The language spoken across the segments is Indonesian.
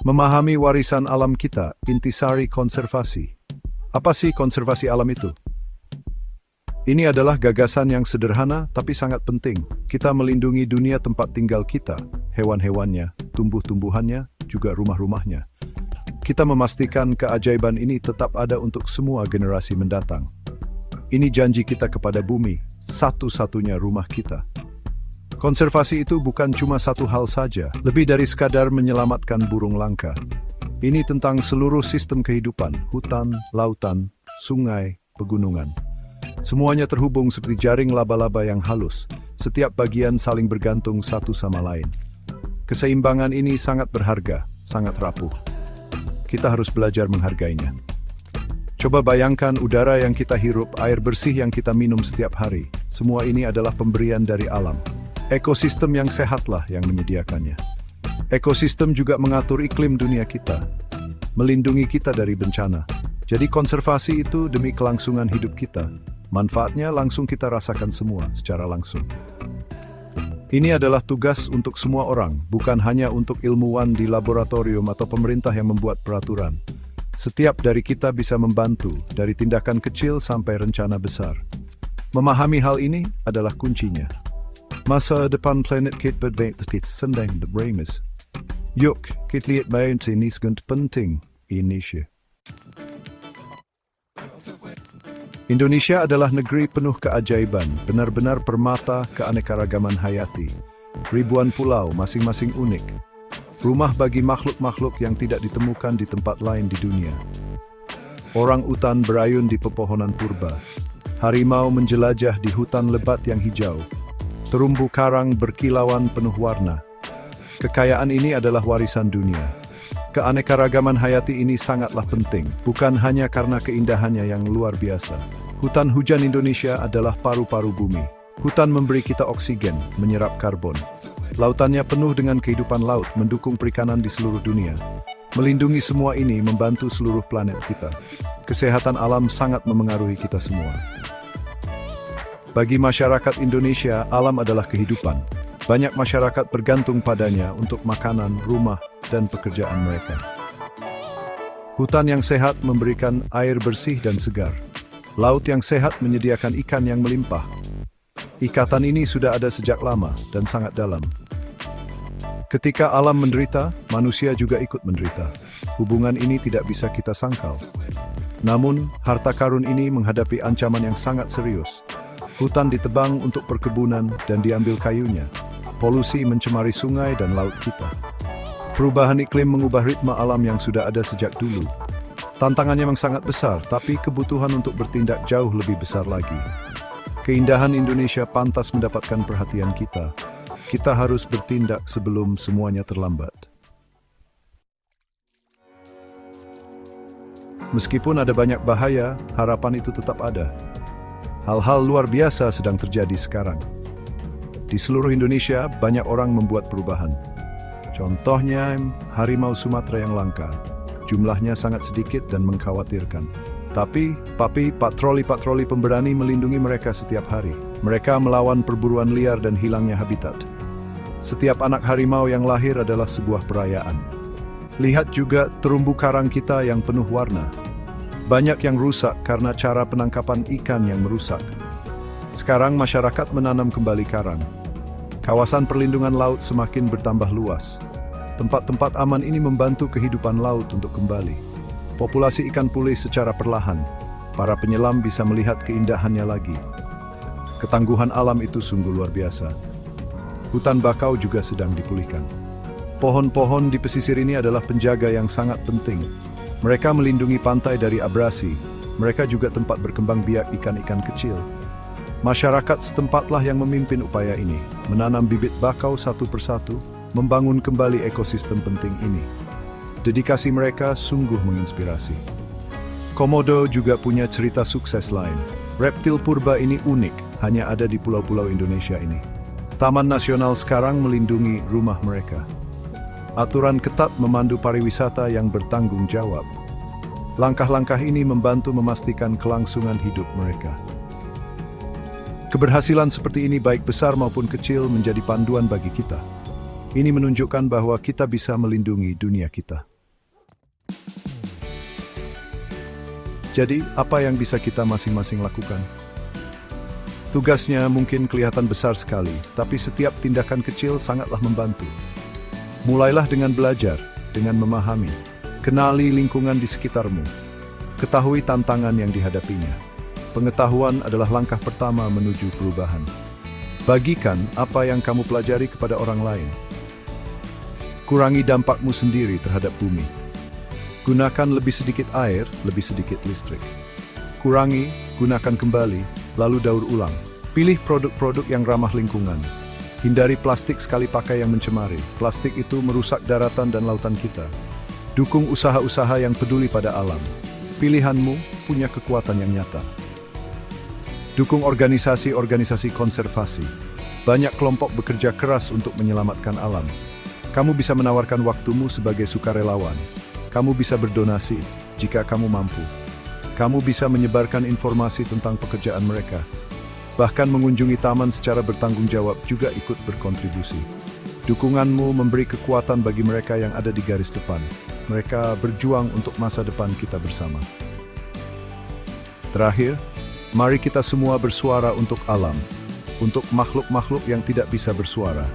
Memahami warisan alam kita, intisari konservasi. Apa sih konservasi alam itu? Ini adalah gagasan yang sederhana tapi sangat penting. Kita melindungi dunia tempat tinggal kita, hewan-hewannya, tumbuh-tumbuhannya, juga rumah-rumahnya. Kita memastikan keajaiban ini tetap ada untuk semua generasi mendatang. Ini janji kita kepada bumi, satu-satunya rumah kita. Konservasi itu bukan cuma satu hal saja, lebih dari sekadar menyelamatkan burung langka. Ini tentang seluruh sistem kehidupan, hutan, lautan, sungai, pegunungan. Semuanya terhubung seperti jaring laba-laba yang halus. Setiap bagian saling bergantung satu sama lain. Keseimbangan ini sangat berharga, sangat rapuh. Kita harus belajar menghargainya. Coba bayangkan udara yang kita hirup, air bersih yang kita minum setiap hari. Semua ini adalah pemberian dari alam. Ekosistem yang sehatlah yang menyediakannya. Ekosistem juga mengatur iklim dunia kita, melindungi kita dari bencana. Jadi konservasi itu demi kelangsungan hidup kita. Manfaatnya langsung kita rasakan semua secara langsung. Ini adalah tugas untuk semua orang, bukan hanya untuk ilmuwan di laboratorium atau pemerintah yang membuat peraturan. Setiap dari kita bisa membantu, dari tindakan kecil sampai rencana besar. Memahami hal ini adalah kuncinya. Masa depan planet kita sedang beramis. Yuk, kita lihat bayan ini sangat penting Indonesia. Indonesia adalah negeri penuh keajaiban, benar-benar permata keanekaragaman hayati. Ribuan pulau, masing-masing unik. Rumah bagi makhluk-makhluk yang tidak ditemukan di tempat lain di dunia. Orang utan berayun di pepohonan purba. Harimau menjelajah di hutan lebat yang hijau. Terumbu karang berkilauan penuh warna. Kekayaan ini adalah warisan dunia. Keanekaragaman hayati ini sangatlah penting, bukan hanya karena keindahannya yang luar biasa. Hutan hujan Indonesia adalah paru-paru bumi. Hutan memberi kita oksigen, menyerap karbon. Lautannya penuh dengan kehidupan laut, mendukung perikanan di seluruh dunia. Melindungi semua ini membantu seluruh planet kita. Kesehatan alam sangat memengaruhi kita semua. Bagi masyarakat Indonesia, alam adalah kehidupan. Banyak masyarakat bergantung padanya untuk makanan, rumah, dan pekerjaan mereka. Hutan yang sehat memberikan air bersih dan segar. Laut yang sehat menyediakan ikan yang melimpah. Ikatan ini sudah ada sejak lama dan sangat dalam. Ketika alam menderita, manusia juga ikut menderita. Hubungan ini tidak bisa kita sangkal. Namun, harta karun ini menghadapi ancaman yang sangat serius. Hutan ditebang untuk perkebunan dan diambil kayunya. Polusi mencemari sungai dan laut kita. Perubahan iklim mengubah ritme alam yang sudah ada sejak dulu. Tantangannya memang sangat besar, tapi kebutuhan untuk bertindak jauh lebih besar lagi. Keindahan Indonesia pantas mendapatkan perhatian kita. Kita harus bertindak sebelum semuanya terlambat. Meskipun ada banyak bahaya, harapan itu tetap ada. Hal-hal luar biasa sedang terjadi sekarang. Di seluruh Indonesia, banyak orang membuat perubahan. Contohnya, harimau Sumatera yang langka. Jumlahnya sangat sedikit dan mengkhawatirkan. Tapi patroli-patroli pemberani melindungi mereka setiap hari. Mereka melawan perburuan liar dan hilangnya habitat. Setiap anak harimau yang lahir adalah sebuah perayaan. Lihat juga terumbu karang kita yang penuh warna. Banyak yang rusak karena cara penangkapan ikan yang merusak. Sekarang masyarakat menanam kembali karang. Kawasan perlindungan laut semakin bertambah luas. Tempat-tempat aman ini membantu kehidupan laut untuk kembali. Populasi ikan pulih secara perlahan. Para penyelam bisa melihat keindahannya lagi. Ketangguhan alam itu sungguh luar biasa. Hutan bakau juga sedang dipulihkan. Pohon-pohon di pesisir ini adalah penjaga yang sangat penting. Mereka melindungi pantai dari abrasi. Mereka juga tempat berkembang biak ikan-ikan kecil. Masyarakat setempatlah yang memimpin upaya ini, menanam bibit bakau satu persatu, membangun kembali ekosistem penting ini. Dedikasi mereka sungguh menginspirasi. Komodo juga punya cerita sukses lain. Reptil purba ini unik, hanya ada di pulau-pulau Indonesia ini. Taman Nasional sekarang melindungi rumah mereka. Aturan ketat memandu pariwisata yang bertanggung jawab. Langkah-langkah ini membantu memastikan kelangsungan hidup mereka. Keberhasilan seperti ini baik besar maupun kecil menjadi panduan bagi kita. Ini menunjukkan bahwa kita bisa melindungi dunia kita. Jadi, apa yang bisa kita masing-masing lakukan? Tugasnya mungkin kelihatan besar sekali, tapi setiap tindakan kecil sangatlah membantu. Mulailah dengan belajar, dengan memahami. Kenali lingkungan di sekitarmu. Ketahui tantangan yang dihadapinya. Pengetahuan adalah langkah pertama menuju perubahan. Bagikan apa yang kamu pelajari kepada orang lain. Kurangi dampakmu sendiri terhadap bumi. Gunakan lebih sedikit air, lebih sedikit listrik. Kurangi, gunakan kembali, lalu daur ulang. Pilih produk-produk yang ramah lingkungan. Hindari plastik sekali pakai yang mencemari. Plastik itu merusak daratan dan lautan kita. Dukung usaha-usaha yang peduli pada alam. Pilihanmu punya kekuatan yang nyata. Dukung organisasi-organisasi konservasi. Banyak kelompok bekerja keras untuk menyelamatkan alam. Kamu bisa menawarkan waktumu sebagai sukarelawan. Kamu bisa berdonasi jika kamu mampu. Kamu bisa menyebarkan informasi tentang pekerjaan mereka. Bahkan mengunjungi taman secara bertanggung jawab juga ikut berkontribusi. Dukunganmu memberi kekuatan bagi mereka yang ada di garis depan. Mereka berjuang untuk masa depan kita bersama. Terakhir, mari kita semua bersuara untuk alam, untuk makhluk-makhluk yang tidak bisa bersuara.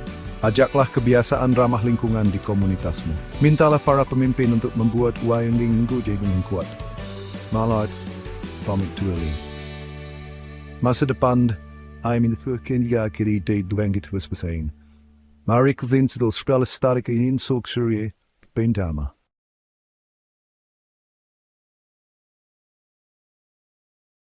Ajaklah kebiasaan ramah lingkungan di komunitasmu. Mintalah para pemimpin untuk membuat wayang minggu jadi kuat. Malat, pamit tuali. Masa depan, I'm in the kiri day duang itu bersaing. Mari kita sedul spell starik in sok suri bentama.